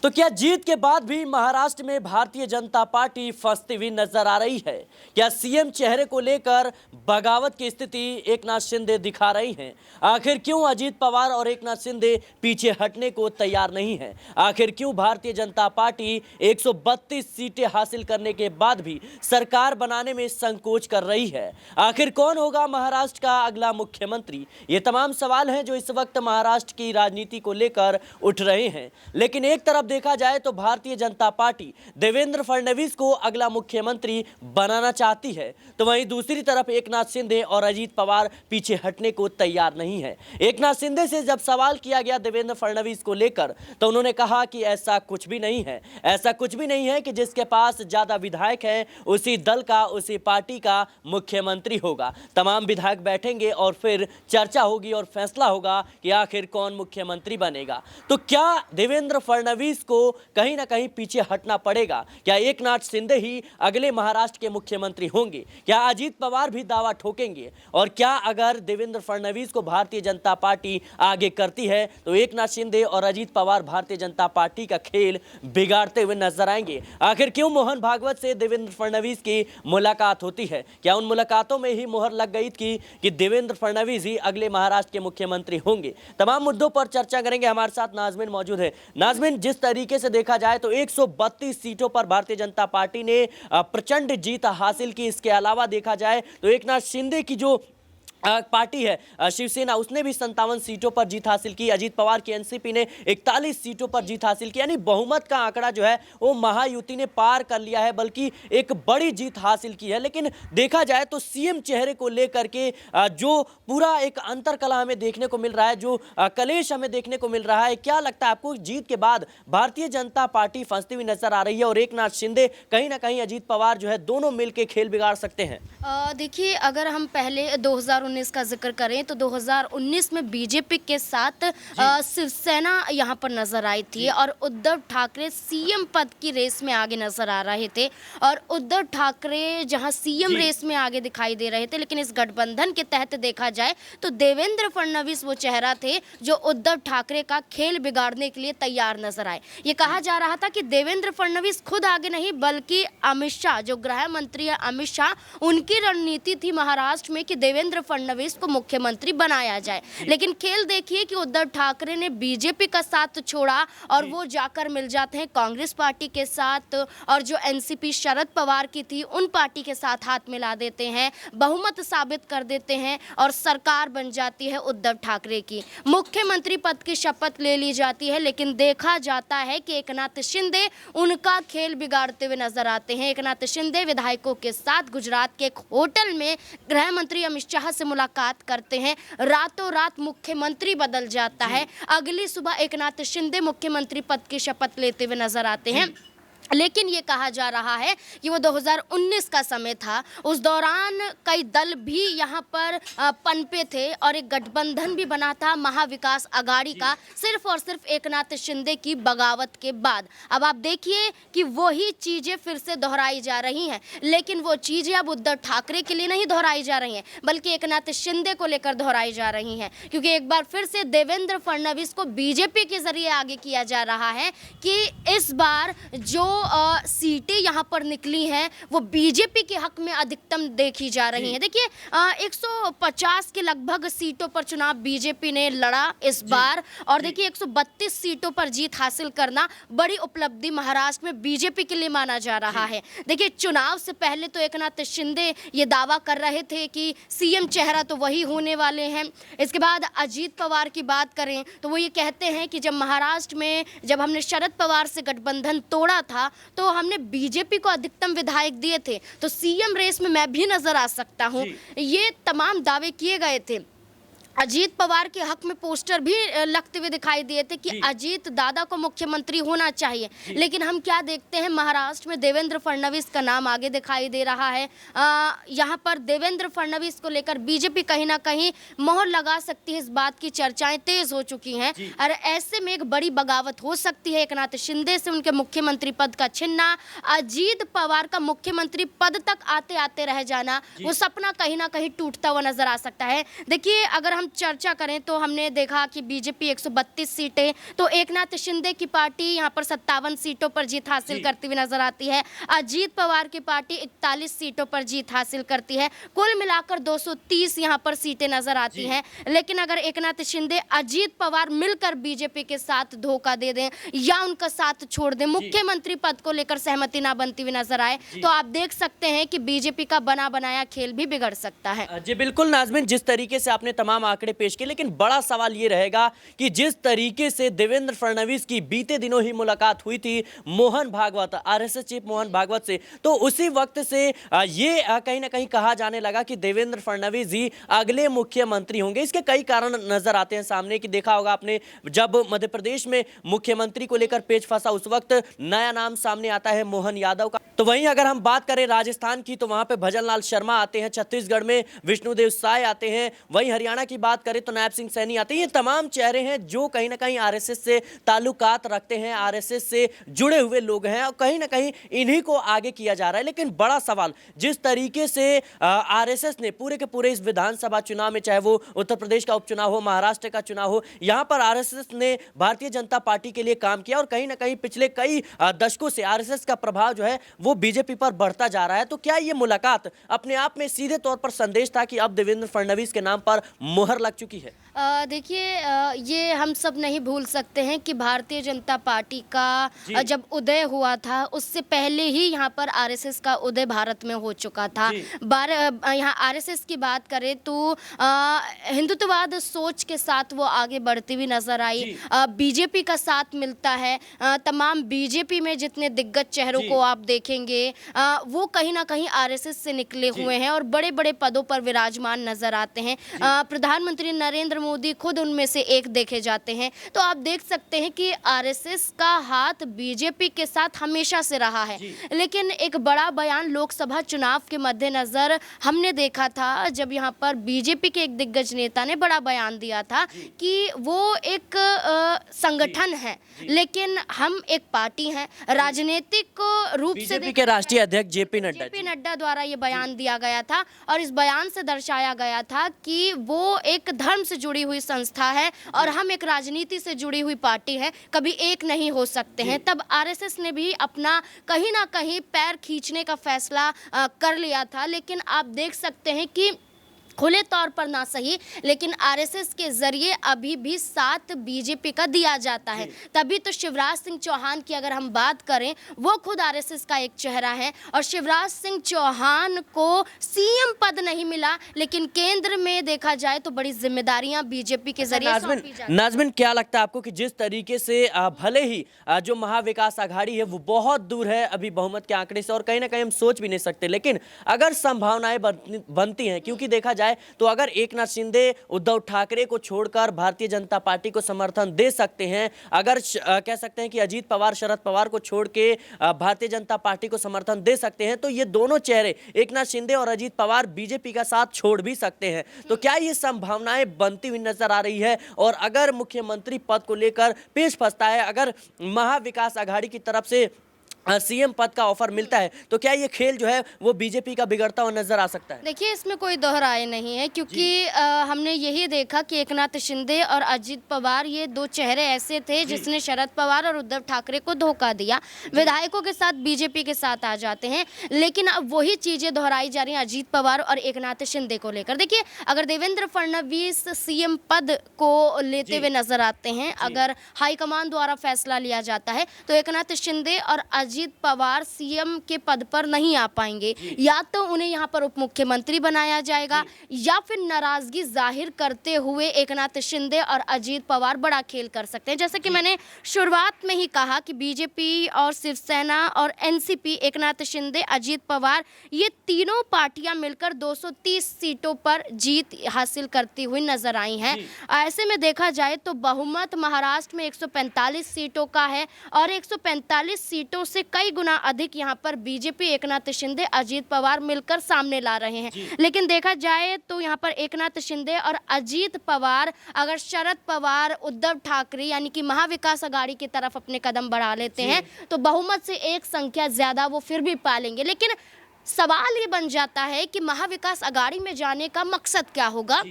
तो क्या जीत के बाद भी महाराष्ट्र में भारतीय जनता पार्टी फंसती हुई नजर आ रही है? क्या सीएम चेहरे को लेकर बगावत की स्थिति एकनाथ शिंदे दिखा रही हैं? आखिर क्यों अजीत पवार और एकनाथ शिंदे पीछे हटने को तैयार नहीं है? आखिर क्यों भारतीय जनता पार्टी 132 सीटें हासिल करने के बाद भी सरकार बनाने में संकोच कर रही है? आखिर कौन होगा महाराष्ट्र का अगला मुख्यमंत्री? ये तमाम सवाल हैं जो इस वक्त महाराष्ट्र की राजनीति को लेकर उठ रहे हैं। लेकिन एक तरफ देखा जाए तो भारतीय जनता पार्टी देवेंद्र फडणवीस को अगला मुख्यमंत्री बनाना चाहती है, तो वहीं दूसरी तरफ एकनाथ शिंदे और अजीत पवार पीछे हटने को तैयार नहीं है। एकनाथ शिंदे से जब सवाल किया गया देवेंद्र फडणवीस को लेकर, तो उन्होंने कहा कि ऐसा कुछ भी नहीं है, ऐसा कुछ भी नहीं है कि जिसके पास ज्यादा विधायक है उसी दल का, उसी पार्टी का मुख्यमंत्री होगा। तमाम विधायक बैठेंगे और फिर चर्चा होगी और फैसला होगा कि आखिर कौन मुख्यमंत्री बनेगा। तो क्या देवेंद्र फडणवीस को कहीं ना कहीं पीछे हटना पड़ेगा? क्या एकनाथ शिंदे ही अगले महाराष्ट्र के मुख्यमंत्री होंगे? क्या अजीत पवार भी दावा ठोकेंगे? और क्या अगर देवेंद्र फडणवीस को भारतीय जनता पार्टी आगे करती है तो एकनाथ शिंदे और अजीत पवार भारतीय जनता पार्टी का खेल बिगाड़ते हुए नजर आएंगे? आखिर क्यों मोहन भागवत से देवेंद्र फडणवीस की मुलाकात होती है? क्या उन मुलाकातों में ही मोहर लग गई थी कि देवेंद्र फडणवीस ही अगले महाराष्ट्र के मुख्यमंत्री होंगे? तमाम मुद्दों पर चर्चा करेंगे। हमारे साथ नाजमीन मौजूद है। नाजमीन, जिस तरीके से देखा जाए तो 132 सीटों पर भारतीय जनता पार्टी ने प्रचंड जीत हासिल की। इसके अलावा देखा जाए तो एकनाथ शिंदे की जो पार्टी है शिवसेना, उसने भी 57 सीटों पर जीत हासिल की। अजीत पवार की एनसीपी ने 41 सीटों पर जीत हासिल की। यानी बहुमत का आंकड़ा जो है वो महायुति ने पार कर लिया है, बल्कि एक बड़ी जीत हासिल की है। लेकिन देखा जाए तो सीएम चेहरे को लेकर के जो पूरा एक अंतरकलह हमें देखने को मिल रहा है, जो कलेश हमें देखने को मिल रहा है, क्या लगता है आपको जीत के बाद भारतीय जनता पार्टी फंसती हुई नजर आ रही है और एकनाथ शिंदे कहीं ना कहीं अजीत पवार जो है दोनों मिलकर खेल बिगाड़ सकते हैं? देखिए, अगर हम पहले 2019 का जिक्र करें तो 2019 में बीजेपी के साथ शिवसेना यहाँ पर नजर आई थी और उद्धव ठाकरे सीएम पद की रेस में आगे नजर आ रहे थे। और उद्धव ठाकरे जहाँ सीएम रेस में आगे दिखाई दे रहे थे, लेकिन इस गठबंधन के तहत देखा जाए तो देवेंद्र फडणवीस वो चेहरा थे जो उद्धव ठाकरे का खेल बिगाड़ने के लिए तैयार नजर आए। ये कहा जा रहा था कि देवेंद्र फडणवीस खुद आगे नहीं, बल्कि अमित शाह, जो गृह मंत्री है अमित शाह, उनकी रणनीति थी महाराष्ट्र में कि देवेंद्र फडणवीस को मुख्यमंत्री बनाया जाए। लेकिन खेल देखिए कि उद्धव ठाकरे ने बीजेपी का साथ छोड़ा और वो जाकर मिल जाते हैं कांग्रेस पार्टी के साथ, और जो एनसीपी शरद पवार की थी उन पार्टी के साथ हाथ मिला देते हैं, बहुमत साबित कर देते हैं और सरकार बन जाती है उद्धव ठाकरे की। मुख्यमंत्री पद की शपथ ले ली जाती है, लेकिन देखा जाता है कि एकनाथ शिंदे उनका खेल बिगाड़ते हुए नजर आते हैं। एकनाथ शिंदे विधायकों के साथ गुजरात के होटल में गृह मंत्री अमित शाह से मुलाकात करते हैं, रातों रात मुख्यमंत्री बदल जाता है। अगली सुबह एकनाथ शिंदे मुख्यमंत्री पद की शपथ लेते हुए नजर आते हैं। लेकिन ये कहा जा रहा है कि वो 2019 का समय था, उस दौरान कई दल भी यहाँ पर पनपे थे और एक गठबंधन भी बना था महाविकास आघाड़ी का, सिर्फ और सिर्फ एकनाथ शिंदे की बगावत के बाद। अब आप देखिए कि वही चीज़ें फिर से दोहराई जा रही हैं, लेकिन वो चीज़ें अब उद्धव ठाकरे के लिए नहीं दोहराई जा रही हैं, बल्कि एकनाथ शिंदे को लेकर दोहराई जा रही हैं। क्योंकि एक बार फिर से देवेंद्र फडणवीस को बीजेपी के जरिए आगे किया जा रहा है कि इस बार जो सीटें यहाँ पर निकली हैं वो बीजेपी के हक में अधिकतम देखी जा रही हैं। देखिए 150 के लगभग सीटों पर चुनाव बीजेपी ने लड़ा इस बार, और देखिए 132 सीटों पर जीत हासिल करना बड़ी उपलब्धि महाराष्ट्र में बीजेपी के लिए माना जा रहा है। देखिए, चुनाव से पहले तो एकनाथ शिंदे ये दावा कर रहे थे कि सीएम चेहरा तो वही होने वाले हैं। इसके बाद अजीत पवार की बात करें तो वो ये कहते हैं कि जब महाराष्ट्र में जब हमने शरद पवार से गठबंधन तोड़ा था तो हमने बीजेपी को अधिकतम विधायक दिए थे, तो सीएम रेस में मैं भी नजर आ सकता हूं। ये तमाम दावे किए गए थे। अजीत पवार के हक में पोस्टर भी लगते हुए दिखाई दिए थे कि अजीत दादा को मुख्यमंत्री होना चाहिए। लेकिन हम क्या देखते हैं, महाराष्ट्र में देवेंद्र फडणवीस का नाम आगे दिखाई दे रहा है। यहाँ पर देवेंद्र फडणवीस को लेकर बीजेपी कहीं ना कहीं मोहर लगा सकती है, इस बात की चर्चाएं तेज हो चुकी हैं। और ऐसे में एक बड़ी बगावत हो सकती है, एकनाथ शिंदे से उनके मुख्यमंत्री पद का छिनना, अजीत पवार का मुख्यमंत्री पद तक आते आते रह जाना, वो सपना कहीं ना कहीं टूटता हुआ नजर आ सकता है। देखिए, अगर हम चर्चा करें तो हमने देखा कि बीजेपी 132 सीटें, तो एकनाथ शिंदे की पार्टी यहाँ पर 57 सीटों पर जीत हासिल करती हुई नजर आती है। अजीत पवार की पार्टी 41 सीटों पर जीत हासिल करती है। कुल मिलाकर 230 यहाँ पर सीटें नजर आती हैं। लेकिन अगर एकनाथ शिंदे, अजीत पवार मिलकर बीजेपी के साथ धोखा दे दें या उनका साथ छोड़ दें, मुख्यमंत्री पद को लेकर सहमति ना बनती हुई नजर आए, तो आप देख सकते हैं कि बीजेपी का बना बनाया खेल भी बिगड़ सकता है। जी बिल्कुल नाज़मीन, जिस तरीके से आपने तमाम आंकड़े पेश किए, लेकिन बड़ा सवाल ये रहेगा कि जिस तरीके से देवेंद्र फडणवीस की बीते दिनों ही मुलाकात हुई थी मोहन भागवत, आरएसएस चीफ मोहन भागवत से, तो उसी वक्त से ये कहीं ना कहीं कहा जाने लगा कि देवेंद्र फडणवीस जी अगले मुख्यमंत्री होंगे। इसके कई कारण नजर आते हैं सामने, कि देखा होगा आपने जब मध्य प्रदेश में मुख्यमंत्री को लेकर पेच फंसा, उस वक्त नया नाम सामने आता है मोहन यादव का। तो वहीं अगर हम बात करें राजस्थान की, तो वहां पे भजन लाल शर्मा आते हैं, छत्तीसगढ़ में विष्णुदेव साय आते हैं, वहीं हरियाणा की बात करें तो नायब सिंह सैनी आते हैं। ये तमाम चेहरे हैं जो कहीं ना कहीं आरएसएस से ताल्लुकात रखते हैं, आरएसएस से जुड़े हुए लोग हैं, और कहीं ना कहीं इन्हीं को आगे किया जा रहा है। लेकिन बड़ा सवाल, जिस तरीके से आरएसएस ने पूरे के पूरे इस विधानसभा चुनाव में, चाहे वो उत्तर प्रदेश का उपचुनाव हो, महाराष्ट्र का चुनाव हो, यहां पर आरएसएस ने भारतीय जनता पार्टी के लिए काम किया, और कहीं ना कहीं पिछले कई दशकों से आरएसएस का प्रभाव जो है वो बीजेपी पर बढ़ता जा रहा है। तो क्या ये मुलाकात अपने आप में सीधे तौर पर संदेश था कि अब देवेंद्र फडणवीस के नाम पर मुहर लग चुकी है? देखिए, ये हम सब नहीं भूल सकते हैं कि भारतीय जनता पार्टी का जब उदय हुआ था, उससे पहले ही यहाँ पर आरएसएस का उदय भारत में हो चुका था। यहाँ आरएसएस की बात करें तो हिंदुत्ववाद सोच के साथ वो आगे बढ़ती हुई नजर आई। बीजेपी का साथ मिलता है, तमाम बीजेपी में जितने दिग्गज चेहरों को आप देखेंगे वो कहीं ना कहीं आरएसएस से निकले हुए हैं और बड़े बड़े पदों पर विराजमान नजर आते हैं। प्रधानमंत्री नरेंद्र मोदी खुद उनमें से एक देखे जाते हैं। तो आप देख सकते हैं कि आरएसएस का हाथ बीजेपी के साथ हमेशा से रहा है। लेकिन एक बड़ा बयान लोकसभा चुनाव के मद्देनजर हमने देखा था, जब यहाँ पर बीजेपी के एक दिग्गज नेता ने बड़ा बयान दिया था कि वो एक संगठन है, लेकिन हम एक पार्टी हैं। राजनीतिक रूप से बीजेपी के राष्ट्रीय अध्यक्ष जेपी नड्डा द्वारा ये बयान दिया गया था, और इस बयान से दर्शाया गया था कि वो एक धर्म से जुड़ी हुई संस्था है और हम एक राजनीति से जुड़ी हुई पार्टी है, कभी एक नहीं हो सकते हैं। तब आरएसएस ने भी अपना कहीं ना कहीं पैर खींचने का फैसला कर लिया था। लेकिन आप देख सकते हैं कि खुले तौर पर ना सही, लेकिन आरएसएस के जरिए अभी भी साथ बीजेपी का दिया जाता है। तभी तो शिवराज सिंह चौहान की अगर हम बात करें, वो खुद आरएसएस का एक चेहरा है, और शिवराज सिंह चौहान को सीएम पद नहीं मिला, लेकिन केंद्र में देखा जाए तो बड़ी जिम्मेदारियां बीजेपी के जरिए सौंपी जाती हैं। नाज़मीन, क्या लगता है आपको कि जिस तरीके से भले ही जो महाविकास आघाड़ी है वो बहुत दूर है अभी बहुमत के आंकड़े से, और कहीं ना कहीं हम सोच भी नहीं सकते, लेकिन अगर संभावनाएं बनती हैं, क्योंकि देखा जाए तो अगर एकनाथ शिंदे उद्धव ठाकरे को छोड़कर भारतीय जनता पार्टी को समर्थन दे सकते हैं, अगर कह सकते हैं कि अजीत पवार शरद पवार को छोड़ के भारतीय जनता पार्टी को समर्थन दे सकते हैं, तो ये दोनों चेहरे एकनाथ शिंदे और अजीत पवार बीजेपी का साथ छोड़ भी सकते हैं। तो क्या ये संभावनाएं बनती हुई नजर आ रही है? और अगर मुख्यमंत्री पद को लेकर पेश फंसता है, अगर महाविकास आघाड़ी की तरफ से सीएम पद का ऑफर मिलता है, तो क्या ये खेल जो है वो बीजेपी का बिगड़ता हुआ नजर आ सकता है? देखिए, इसमें कोई दोहराए नहीं है, क्योंकि हमने यही देखा कि एकनाथ शिंदे और अजीत पवार ये दो चेहरे ऐसे थे जिसने शरद पवार और उद्धव ठाकरे को धोखा दिया। विधायकों के साथ बीजेपी के साथ आ जाते हैं, लेकिन अब वही चीजें दोहराई जा रही हैं अजीत पवार और एकनाथ शिंदे को लेकर। देखिए, अगर देवेंद्र फडणवीस सीएम पद को लेते हुए नजर आते हैं, अगर हाईकमान द्वारा फैसला लिया जाता है, तो एकनाथ शिंदे और अजीत पवार सीएम के पद पर नहीं आ पाएंगे। या तो उन्हें यहां पर उप मुख्यमंत्री बनाया जाएगा, या फिर नाराजगी जाहिर करते हुए एकनाथ शिंदे और अजीत पवार बड़ा खेल कर सकते हैं। जैसे कि मैंने शुरुआत में ही कहा कि बीजेपी और शिवसेना और एनसीपी, एकनाथ शिंदे, अजीत पवार, ये तीनों पार्टियां मिलकर 230 सीटों पर जीत हासिल करती हुई नजर आई हैं। ऐसे में देखा जाए तो बहुमत महाराष्ट्र में 145 सीटों का है, और 145 सीटों से कई गुना अधिक यहाँ पर बीजेपी, एकनाथ शिंदे, अजीत पवार मिलकर सामने ला रहे हैं। लेकिन देखा जाए तो यहाँ पर एकनाथ शिंदे और अजीत पवार अगर शरद पवार, उद्धव ठाकरे यानी कि महाविकास आघाड़ी की तरफ अपने कदम बढ़ा लेते हैं, तो बहुमत से एक संख्या ज्यादा वो फिर भी पालेंगे। लेकिन सवाल ये बन जाता है कि महाविकास आघाड़ी में जाने का मकसद क्या होगा?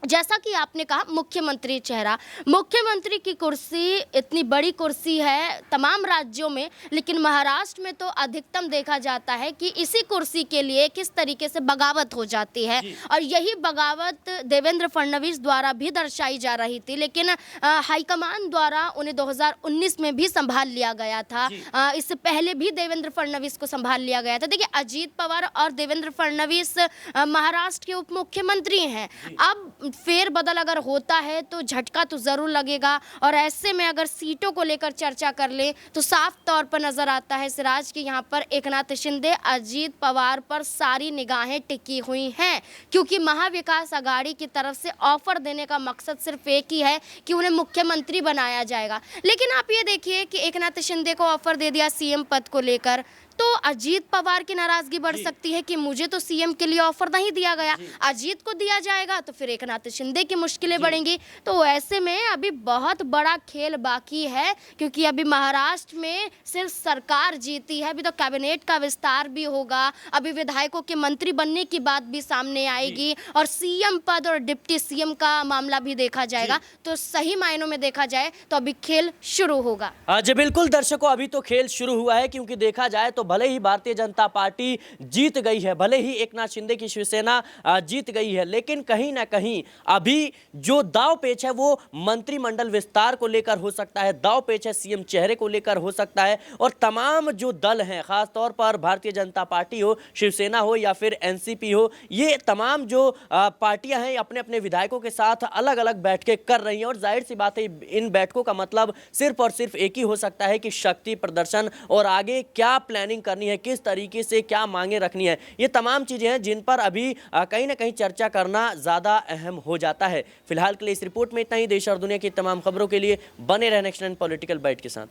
जैसा कि आपने कहा मुख्यमंत्री चेहरा, मुख्यमंत्री की कुर्सी इतनी बड़ी कुर्सी है तमाम राज्यों में, लेकिन महाराष्ट्र में तो अधिकतम देखा जाता है कि इसी कुर्सी के लिए किस तरीके से बगावत हो जाती है। और यही बगावत देवेंद्र फडणवीस द्वारा भी दर्शाई जा रही थी, लेकिन हाईकमान द्वारा उन्हें 2019 में भी संभाल लिया गया था। इससे पहले भी देवेंद्र फडणवीस को संभाल लिया गया था। देखिए, अजीत पवार और देवेंद्र फडणवीस महाराष्ट्र के उप मुख्यमंत्री हैं। अब फेरबदल अगर होता है तो झटका तो ज़रूर लगेगा, और ऐसे में अगर सीटों को लेकर चर्चा कर ले तो साफ तौर पर नज़र आता है सिराज कि यहाँ पर एकनाथ शिंदे, अजीत पवार पर सारी निगाहें टिकी हुई हैं, क्योंकि महाविकास आघाड़ी की तरफ से ऑफर देने का मकसद सिर्फ एक ही है कि उन्हें मुख्यमंत्री बनाया जाएगा। लेकिन आप ये देखिए कि एकनाथ शिंदे को ऑफर दे दिया सीएम पद को लेकर, तो अजीत पवार की नाराजगी बढ़ सकती है कि मुझे तो सीएम के लिए ऑफर नहीं दिया गया, अजीत को दिया जाएगा तो फिर एकनाथ शिंदे की मुश्किलें बढ़ेंगी। तो ऐसे में अभी बहुत बड़ा खेल बाकी है, क्योंकि अभी महाराष्ट्र में सिर्फ सरकार जीती है, अभी तो कैबिनेट का विस्तार भी होगा, अभी विधायकों के मंत्री बनने की बात भी सामने आएगी, और सीएम पद और डिप्टी सीएम का मामला भी देखा जाएगा। तो सही मायनों में देखा जाए तो अभी खेल शुरू होगा। जी बिल्कुल दर्शकों, अभी तो खेल शुरू हुआ है, क्योंकि देखा जाए तो भले ही भारतीय जनता पार्टी जीत गई है, भले ही एकनाथ शिंदे की शिवसेना जीत गई है, लेकिन कहीं ना कहीं अभी जो दाव पेच है वो मंत्रिमंडल विस्तार को लेकर हो सकता है, दाव पेच है सीएम चेहरे को लेकर हो सकता है। और तमाम जो दल हैं, खासतौर पर भारतीय जनता पार्टी हो, शिवसेना हो या फिर एनसीपी हो, ये तमाम जो पार्टियां हैं अपने अपने विधायकों के साथ अलग अलग बैठकें कर रही हैं। और जाहिर सी बात है इन बैठकों का मतलब सिर्फ और सिर्फ एक ही हो सकता है कि शक्ति प्रदर्शन और आगे क्या प्लानिंग करनी है, किस तरीके से क्या मांगे रखनी है, ये तमाम चीजें हैं जिन पर अभी कहीं ना कहीं चर्चा करना ज्यादा अहम हो जाता है। फिलहाल के लिए इस रिपोर्ट में इतना ही। देश और दुनिया की तमाम खबरों के लिए बने रहने नेक्स्ट पॉलिटिकल बाइट के साथ।